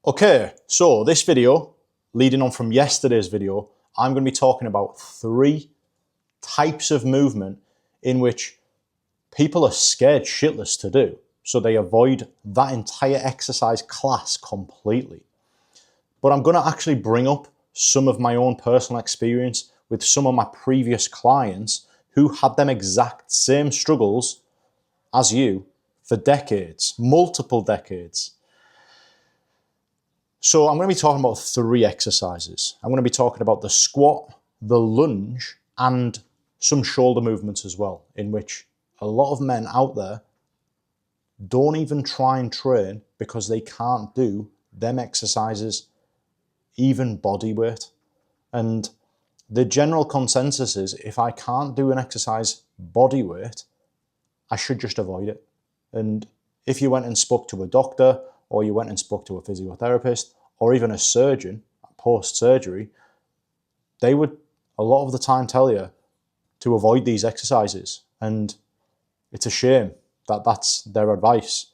Okay, so this video, leading on from yesterday's video, I'm going to be talking about 3 types of movement in which people are scared shitless to do. So they avoid that entire exercise class completely. But I'm going to actually bring up some of my own personal experience with some of my previous clients who had them exact same struggles as you for decades, multiple decades. So I'm going to be talking about 3 exercises. I'm going to be talking about the squat, the lunge, and some shoulder movements as well, in which a lot of men out there don't even try and train because they can't do them exercises, even body weight. And the general consensus is if I can't do an exercise body weight, I should just avoid it. And if you went and spoke to a doctor, or you went and spoke to a physiotherapist, or even a surgeon post-surgery, they would a lot of the time tell you to avoid these exercises. And it's a shame that that's their advice.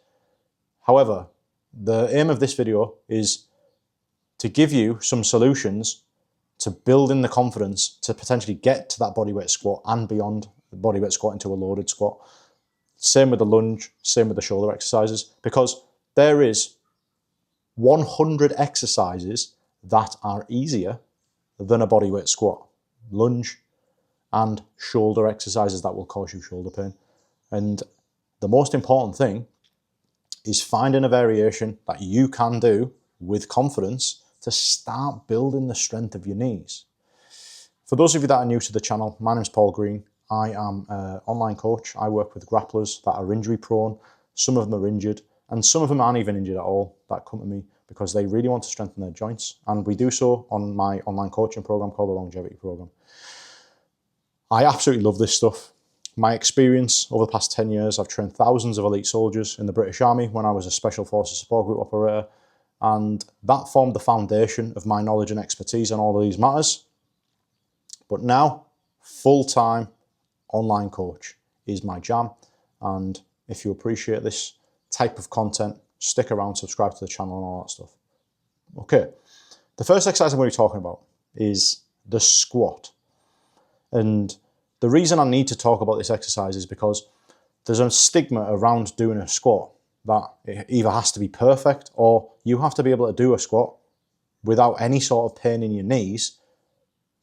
However, the aim of this video is to give you some solutions to build in the confidence to potentially get to that bodyweight squat and beyond the bodyweight squat into a loaded squat. Same with the lunge, same with the shoulder exercises, because there is 100 exercises that are easier than a bodyweight squat, lunge, and shoulder exercises that will cause you shoulder pain. And the most important thing is finding a variation that you can do with confidence to start building the strength of your knees. For those of you that are new to the channel, my name is Paul Green. I am an online coach. I work with grapplers that are injury prone. Some of them are injured, and some of them aren't even injured at all that come to me because they really want to strengthen their joints. And we do so on my online coaching program called the Longevity Program. I absolutely love this stuff. My experience over the past 10 years, I've trained thousands of elite soldiers in the British Army when I was a Special Forces Support Group operator. And that formed the foundation of my knowledge and expertise on all of these matters. But now, full-time online coach is my jam. And if you appreciate this type of content, stick around, subscribe to the channel and all that stuff. Okay, the first exercise I'm going to be talking about is the squat. And the reason I need to talk about this exercise is because there's a stigma around doing a squat that it either has to be perfect or you have to be able to do a squat without any sort of pain in your knees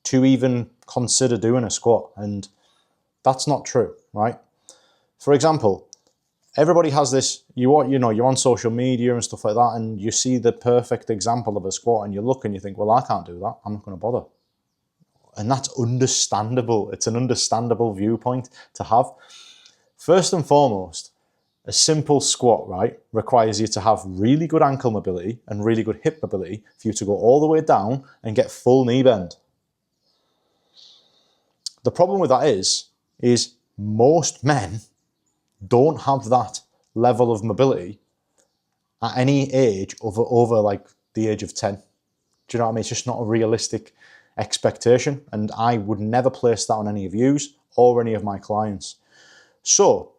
to even consider doing a squat. And that's not true, right? For example, everybody has this, you're on social media and stuff like that, and you see the perfect example of a squat and you look and you think, well, I can't do that. I'm not going to bother. And that's understandable. It's an understandable viewpoint to have. First and foremost, a simple squat, right, requires you to have really good ankle mobility and really good hip mobility for you to go all the way down and get full knee bend. The problem with that is most men don't have that level of mobility at any age over like the age of 10. Do you know what I mean? It's just not a realistic expectation, and I would never place that on any of yous or any of my clients. So,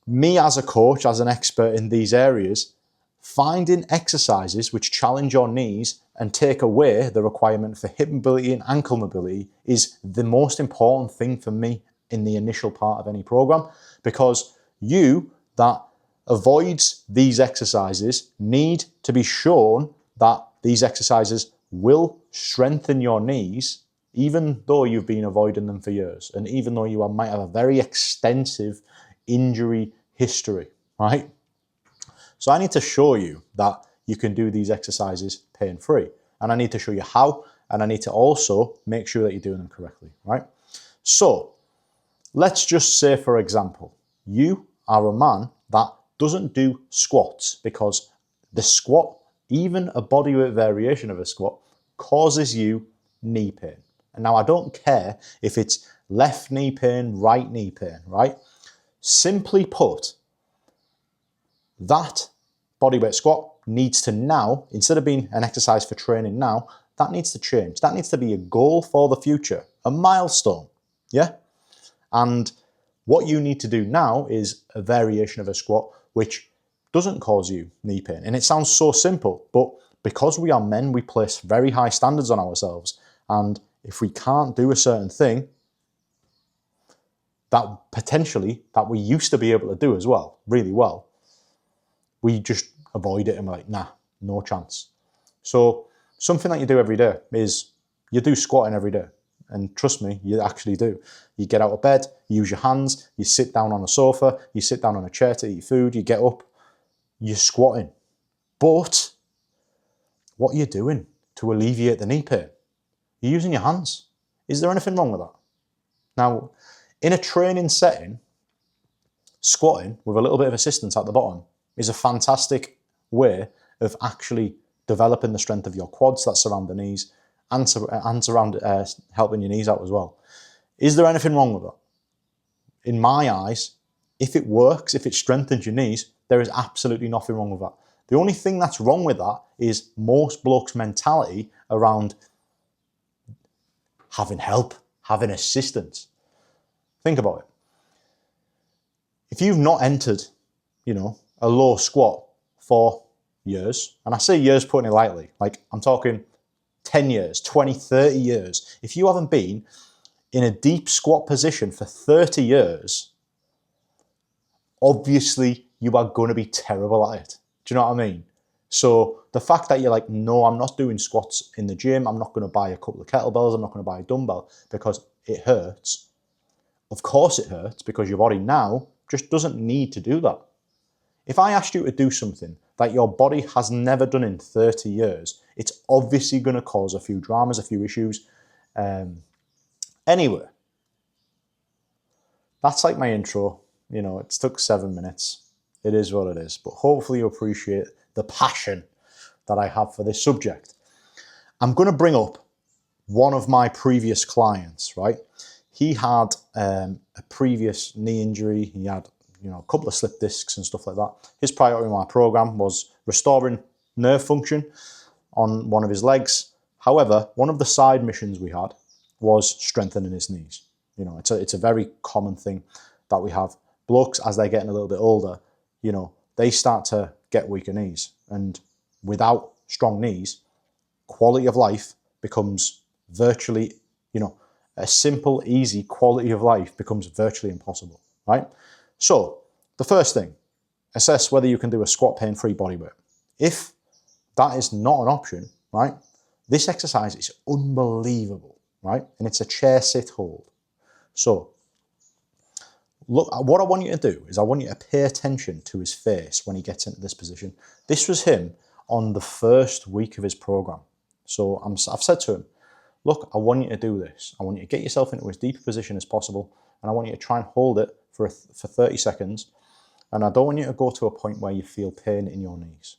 me as a coach, as an expert in these areas, finding exercises which challenge your knees and take away the requirement for hip mobility and ankle mobility is the most important thing for me in the initial part of any program, because you that avoids these exercises need to be shown that these exercises will strengthen your knees, even though you've been avoiding them for years, and even though you might have a very extensive injury history, right? So I need to show you that you can do these exercises pain-free, and I need to show you how, and I need to also make sure that you're doing them correctly, right? So let's just say, for example, you are a man that doesn't do squats because the squat, even a bodyweight variation of a squat, causes you knee pain. And now I don't care if it's left knee pain, right knee pain, right? Simply put, that bodyweight squat needs to now, instead of being an exercise for training now, that needs to change. That needs to be a goal for the future, a milestone, yeah? And what you need to do now is a variation of a squat which doesn't cause you knee pain. And it sounds so simple, but because we are men, we place very high standards on ourselves. And if we can't do a certain thing that potentially that we used to be able to do as well, really well, we just avoid it and we're like, nah, no chance. So something that you do every day is you do squatting every day. And trust me, you actually do. You get out of bed, you use your hands, you sit down on a sofa, you sit down on a chair to eat food, you get up, you're squatting. But what are you doing to alleviate the knee pain? You're using your hands. Is there anything wrong with that? Now, in a training setting, squatting with a little bit of assistance at the bottom is a fantastic way of actually developing the strength of your quads that surround the knees and surround helping your knees out as well. Is there anything wrong with that? In my eyes, if it works, if it strengthens your knees, there is absolutely nothing wrong with that. The only thing that's wrong with that is most blokes' mentality around having help, having assistance. Think about it. If you've not entered, a low squat for years, and I say years putting it lightly, like I'm talking 10 years, 20, 30 years. If you haven't been in a deep squat position for 30 years, obviously you are going to be terrible at it. Do you know what I mean? So the fact that you're like, no, I'm not doing squats in the gym, I'm not going to buy a couple of kettlebells, I'm not going to buy a dumbbell because it hurts. Of course it hurts because your body now just doesn't need to do that. If I asked you to do something that your body has never done in 30 years, it's obviously going to cause a few dramas, a few issues. Anyway, that's like my intro. It took 7 minutes. It is what it is. But hopefully you appreciate the passion that I have for this subject. I'm going to bring up one of my previous clients, right? He had a previous knee injury. He had a couple of slip discs and stuff like that. His priority in my program was restoring nerve function on one of his legs. However, one of the side missions we had was strengthening his knees. It's a very common thing that we have. Blokes, as they're getting a little bit older, they start to get weaker knees. And without strong knees, quality of life becomes virtually, a simple, easy quality of life becomes virtually impossible, right? So the first thing, assess whether you can do a squat pain-free bodyweight. If that is not an option, right, this exercise is unbelievable, right? And it's a chair sit hold. So look, what I want you to do is I want you to pay attention to his face when he gets into this position. This was him on the first week of his program. So I've said to him, look, I want you to do this. I want you to get yourself into as deep a position as possible, and I want you to try and hold it for 30 seconds. And I don't want you to go to a point where you feel pain in your knees.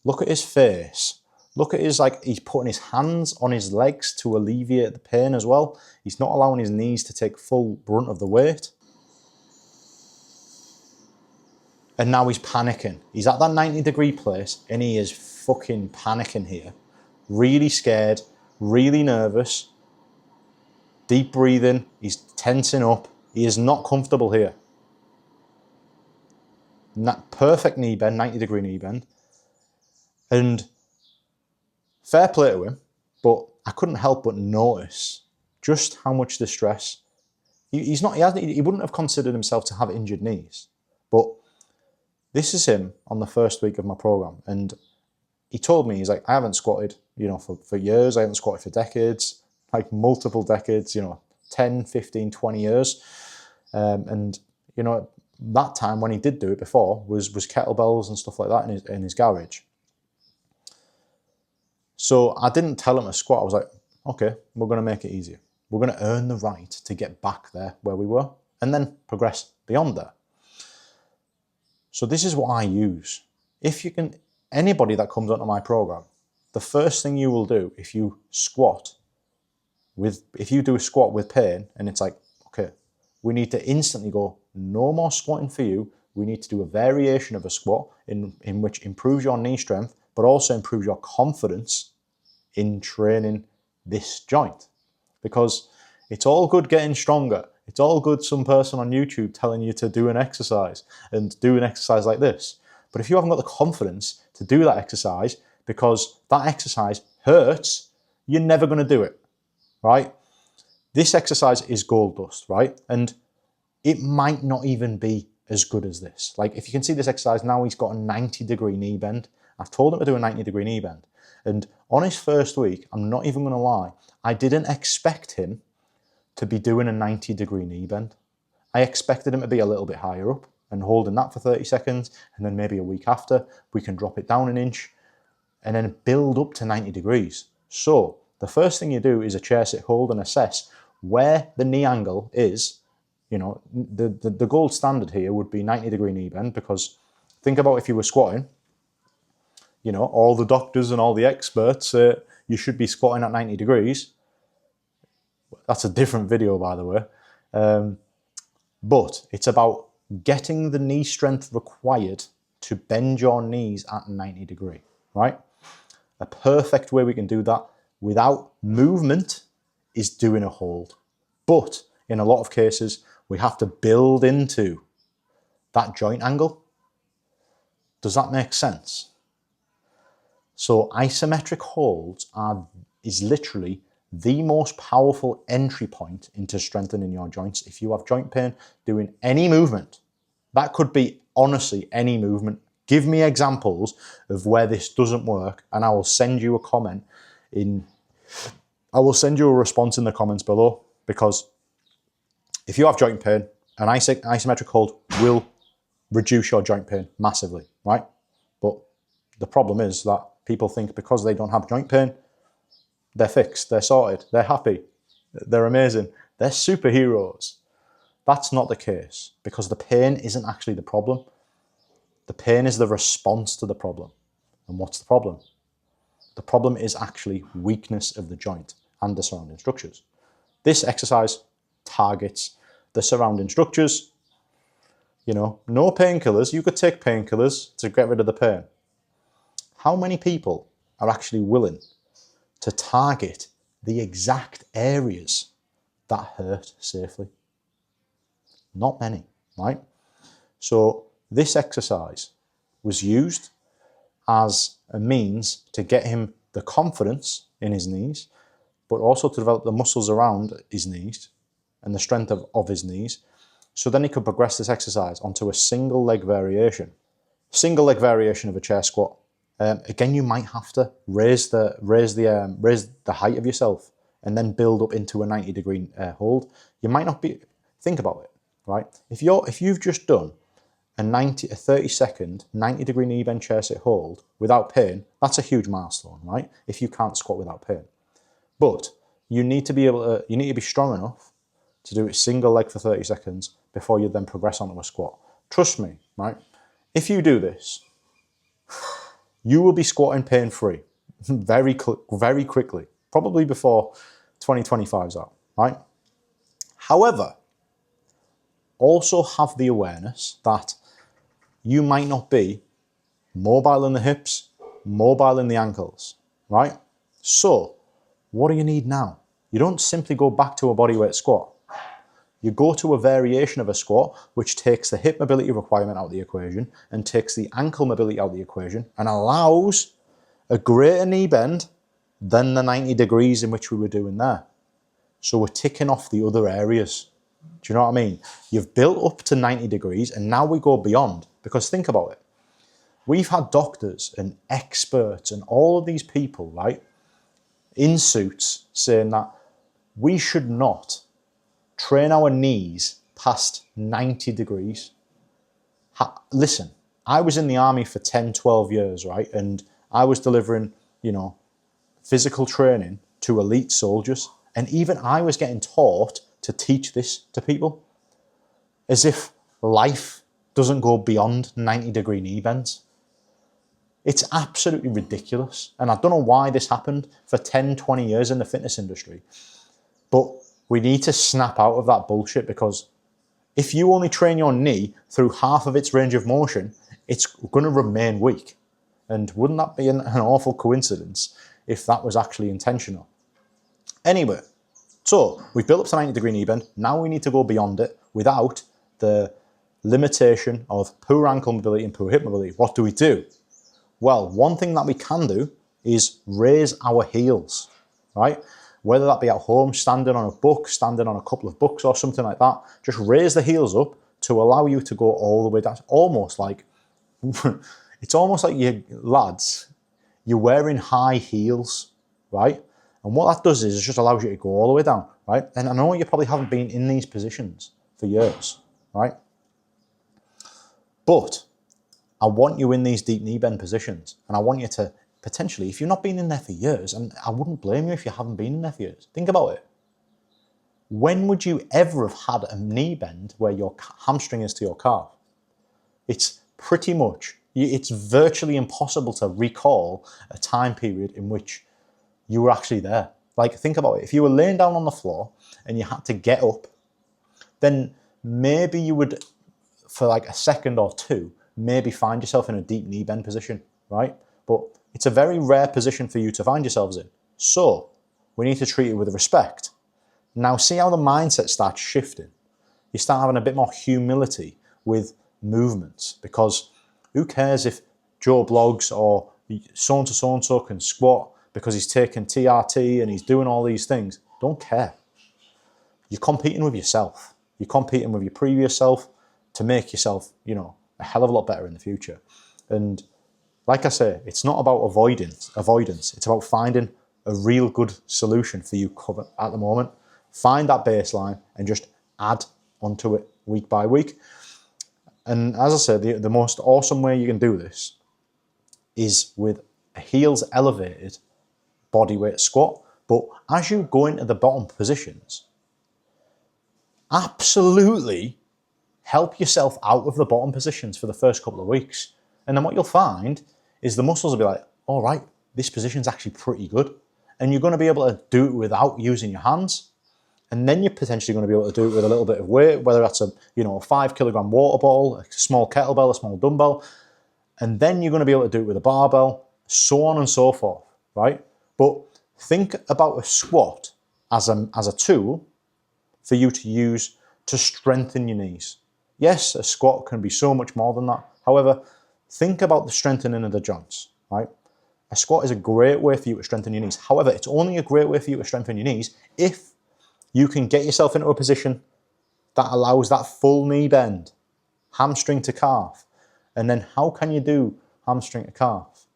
Look at his face. Look at he's putting his hands on his legs to alleviate the pain as well. He's not allowing his knees to take full brunt of the weight. And now he's panicking. He's at that 90-degree place and he is fucking panicking here. Really scared, really nervous. Deep breathing, he's tensing up. He is not comfortable here. Perfect knee bend, 90-degree knee bend. And fair play to him, but I couldn't help but notice just how much distress. He wouldn't have considered himself to have injured knees. But this is him on the first week of my program. And he told me, he's like, I haven't squatted, for years. I haven't squatted for decades, like multiple decades, 10, 15, 20 years. And that time when he did do it before was kettlebells and stuff like that in his garage. So I didn't tell him to squat. I was like, okay, we're going to make it easier. We're going to earn the right to get back there where we were and then progress beyond there. So this is what I use. Anybody that comes onto my program, the first thing you will do if you do a squat with pain and it's like, okay, we need to instantly go, no more squatting for you. We need to do a variation of a squat in which improves your knee strength, but also improves your confidence in training this joint. Because it's all good getting stronger. It's all good some person on YouTube telling you to do an exercise and do an exercise like this. But if you haven't got the confidence to do that exercise because that exercise hurts, you're never going to do it, right? This exercise is gold dust, right? And it might not even be as good as this. Like if you can see this exercise now, he's got a 90-degree knee bend. I've told him to do a 90-degree knee bend. And on his first week, I'm not even going to lie, I didn't expect him to be doing a 90-degree knee bend. I expected him to be a little bit higher up and holding that for 30 seconds. And then maybe a week after, we can drop it down an inch and then build up to 90 degrees. So the first thing you do is a chair sit hold and assess where the knee angle is. You know, the gold standard here would be 90-degree knee bend, because think about if you were squatting, you know, all the doctors and all the experts say you should be squatting at 90 degrees. That's a different video, by the way. But it's about getting the knee strength required to bend your knees at 90 degree, right? A perfect way we can do that without movement is doing a hold. But in a lot of cases, we have to build into that joint angle. Does that make sense? So isometric holds is literally the most powerful entry point into strengthening your joints. If you have joint pain, doing any movement, that could be honestly any movement. Give me examples of where this doesn't work, and I will send you a comment I will send you a response in the comments below, because if you have joint pain, an isometric hold will reduce your joint pain massively, right? But the problem is that people think because they don't have joint pain, they're fixed, they're sorted, they're happy, they're amazing, they're superheroes. That's not the case, because the pain isn't actually the problem. The pain is the response to the problem. And what's the problem? The problem is actually weakness of the joint and the surrounding structures. This exercise targets the surrounding structures. You know, no painkillers. You could take painkillers to get rid of the pain. How many people are actually willing to target the exact areas that hurt safely? Not many, right? So this exercise was used as a means to get him the confidence in his knees, but also to develop the muscles around his knees and the strength of his knees. So then he could progress this exercise onto a single leg variation. Single leg variation of a chair squat. Again, you might have to raise the height of yourself and then build up into a 90-degree hold. You might not be. Think about it, right? If you've just done a 30-second 90-degree knee bend chair sit hold without pain, that's a huge milestone, right? If you can't squat without pain, but you need to be strong enough to do it single leg for 30 seconds before you then progress onto a squat. Trust me, right? If you do this, you will be squatting pain-free very quickly, probably before 2025's out, right? However, also have the awareness that you might not be mobile in the hips, mobile in the ankles, right? So, what do you need now? You don't simply go back to a bodyweight squat. You go to a variation of a squat, which takes the hip mobility requirement out of the equation and takes the ankle mobility out of the equation and allows a greater knee bend than the 90 degrees in which we were doing there. So we're ticking off the other areas. Do you know what I mean? You've built up to 90 degrees and now we go beyond, because think about it. We've had doctors and experts and all of these people, right, in suits saying that we should not train our knees past 90 degrees. Listen, I was in the army for 10, 12 years, right? And I was delivering, you know, physical training to elite soldiers. And even I was getting taught to teach this to people, as if life doesn't go beyond 90-degree knee bends. It's absolutely ridiculous. And I don't know why this happened for 10, 20 years in the fitness industry. But we need to snap out of that bullshit, because if you only train your knee through half of its range of motion, it's going to remain weak. And wouldn't that be an awful coincidence if that was actually intentional? Anyway, so we've built up to 90-degree knee bend. Now we need to go beyond it without the limitation of poor ankle mobility and poor hip mobility, what do we do? Well, one thing that we can do is raise our heels, right? Whether that be at home, standing on a book, standing on a couple of books or something like that, just raise the heels up to allow you to go all the way down. It's almost like, you lads, you're wearing high heels, right? And what that does is it just allows you to go all the way down, right? And I know you probably haven't been in these positions for years, right? But I want you in these deep knee bend positions, and I want you to potentially, if you've not been in there for years, and I wouldn't blame you if you haven't been in there for years, think about it. When would you ever have had a knee bend where your hamstring is to your calf? It's pretty much, it's virtually impossible to recall a time period in which you were actually there. Like, think about it. If you were laying down on the floor and you had to get up, then maybe you would, for like a second or two, maybe find yourself in a deep knee bend position, right? But it's a very rare position for you to find yourselves in. So we need to treat it with respect. Now see how the mindset starts shifting. You start having a bit more humility with movements, because who cares if Joe Blogs or so-and-so can squat because he's taking TRT and he's doing all these things. Don't care. You're competing with yourself. You're competing with your previous self to make yourself, a hell of a lot better in the future. And like I say, it's not about avoidance. It's about finding a real good solution for you at the moment. Find that baseline and just add onto it week by week. And as I said, the most awesome way you can do this is with a heels elevated bodyweight squat. But as you go into the bottom positions, absolutely help yourself out of the bottom positions for the first couple of weeks. And then what you'll find is the muscles will be like, all right, this position's actually pretty good. And you're going to be able to do it without using your hands. And then you're potentially going to be able to do it with a little bit of weight, whether that's a 5 kilogram water bottle, a small kettlebell, a small dumbbell. And then you're going to be able to do it with a barbell, so on and so forth, right? But think about a squat as a tool for you to use to strengthen your knees. Yes, a squat can be so much more than that. However, think about the strengthening of the joints, right? A squat is a great way for you to strengthen your knees. However, it's only a great way for you to strengthen your knees if you can get yourself into a position that allows that full knee bend, hamstring to calf. And then how can you do hamstring to calf?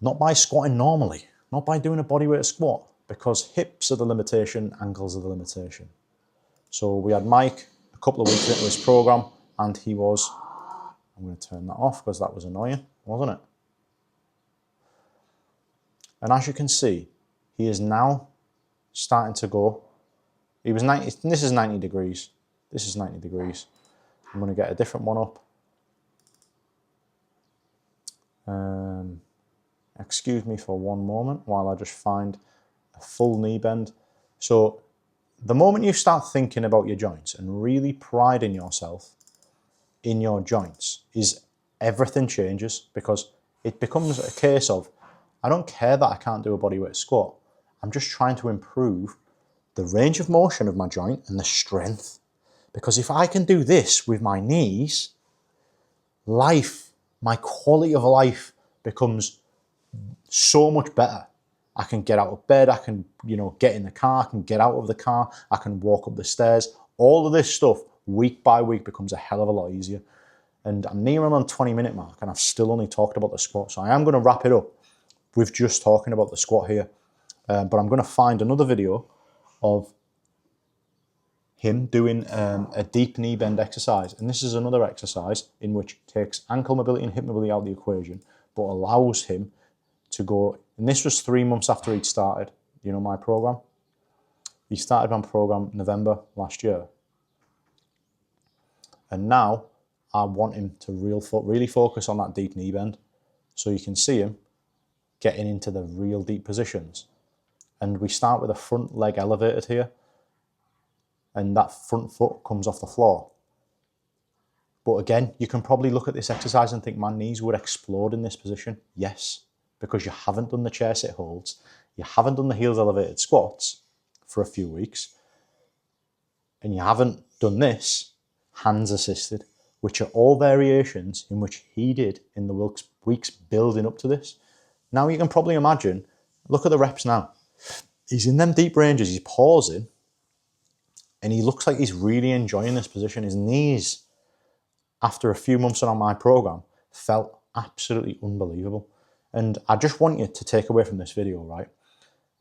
Not by squatting normally, not by doing a bodyweight squat, because hips are the limitation, ankles are the limitation. So we had Mike a couple of weeks into his program, and he was, I'm going to turn that off because that was annoying, wasn't it? And as you can see, he is now starting to go. He was 90, this is 90 degrees. This is 90 degrees. I'm going to get a different one up. Excuse me for one moment while I just find a full knee bend. So the moment you start thinking about your joints and really priding yourself in your joints, is everything changes, because it becomes a case of, I don't care that I can't do a bodyweight squat. I'm just trying to improve the range of motion of my joint and the strength. Because if I can do this with my knees, my quality of life becomes so much better. I can get out of bed, I can, get in the car, I can get out of the car, I can walk up the stairs. All of this stuff, week by week, becomes a hell of a lot easier. And I'm nearing on 20-minute mark, and I've still only talked about the squat. So I am going to wrap it up with just talking about the squat here. But I'm going to find another video of him doing a deep knee bend exercise. And this is another exercise in which takes ankle mobility and hip mobility out of the equation, but allows him to go, and this was 3 months after he'd started, my program. He started my program November last year. And now I want him to really focus on that deep knee bend. So you can see him getting into the real deep positions. And we start with a front leg elevated here. And that front foot comes off the floor. But again, you can probably look at this exercise and think, my knees would explode in this position. Yes, because you haven't done the chair sit holds, you haven't done the heels elevated squats for a few weeks, and you haven't done this, hands assisted, which are all variations in which he did in the weeks building up to this. Now you can probably imagine, look at the reps now. He's in them deep ranges, he's pausing, and he looks like he's really enjoying this position. His knees, after a few months on my program, felt absolutely unbelievable. And I just want you to take away from this video, right,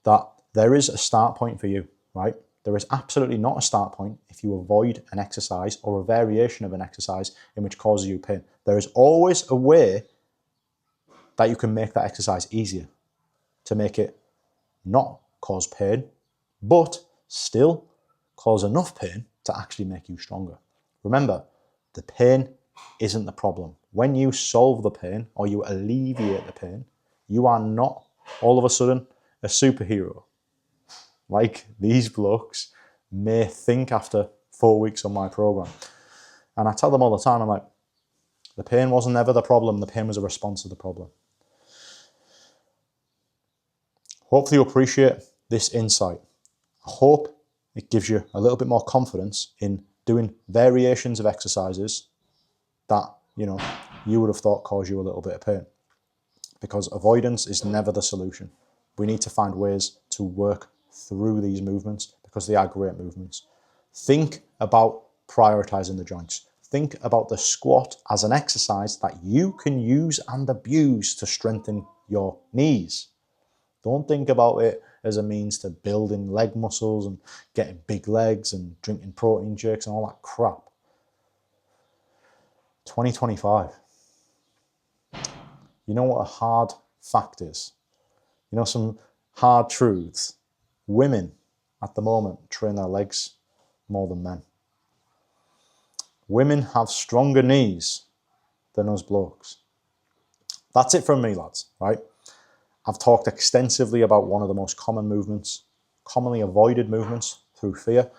that there is a start point for you, right? There is absolutely not a start point if you avoid an exercise or a variation of an exercise in which causes you pain. There is always a way that you can make that exercise easier, to make it not cause pain, but still cause enough pain to actually make you stronger. Remember, the pain isn't the problem. When you solve the pain or you alleviate the pain, you are not all of a sudden a superhero. Like these blokes may think after 4 weeks on my program. And I tell them all the time, I'm like, the pain wasn't ever the problem, the pain was a response to the problem. Hopefully you appreciate this insight. I hope it gives you a little bit more confidence in doing variations of exercises that, you would have thought caused you a little bit of pain. Because avoidance is never the solution. We need to find ways to work through these movements because they are great movements. Think about prioritizing the joints. Think about the squat as an exercise that you can use and abuse to strengthen your knees. Don't think about it as a means to building leg muscles and getting big legs and drinking protein shakes and all that crap. 2025. You know what a hard fact is? Some hard truths. Women at the moment train their legs more than men. Women have stronger knees than us blokes. That's it from me, lads, right? I've talked extensively about one of the most common movements, commonly avoided movements through fear.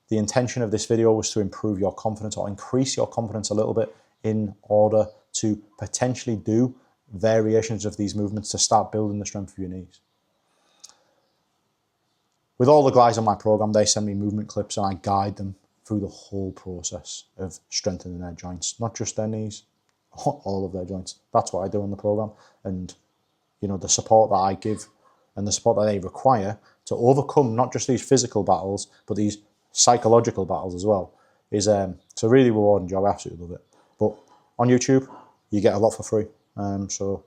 The intention of this video was to improve your confidence or increase your confidence a little bit in order to potentially do variations of these movements to start building the strength of your knees. With all the guys on my program, they send me movement clips and I guide them through the whole process of strengthening their joints, not just their knees, all of their joints. That's what I do in the program. And the support that I give and the support that they require to overcome not just these physical battles, but these psychological battles as well, is it's a really rewarding job. I absolutely love it. But on YouTube, you get a lot for free. So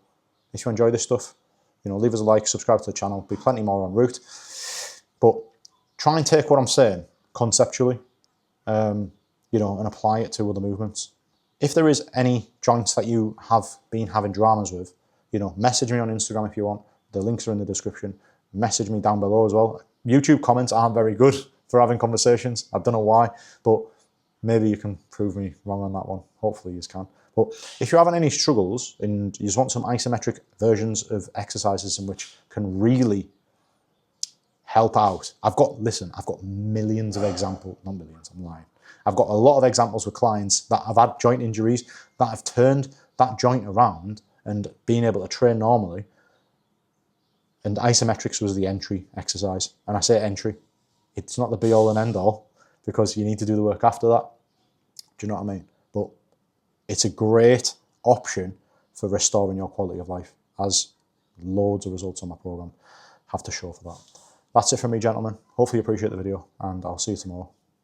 if you enjoy this stuff, leave us a like, subscribe to the channel. There'll be plenty more en route. But try and take what I'm saying conceptually, and apply it to other movements. If there is any joints that you have been having dramas with, message me on Instagram if you want. The links are in the description. Message me down below as well. YouTube comments aren't very good for having conversations. I don't know why, but maybe you can prove me wrong on that one. Hopefully you can. But if you're having any struggles and you just want some isometric versions of exercises in which can really help out, I've got millions of examples, not millions, I'm lying. I've got a lot of examples with clients that have had joint injuries that have turned that joint around and been able to train normally. And isometrics was the entry exercise. And I say entry, it's not the be all and end all because you need to do the work after that. Do you know what I mean? But it's a great option for restoring your quality of life, as loads of results on my program have to show for that. That's it from me, gentlemen. Hopefully you appreciate the video and I'll see you tomorrow.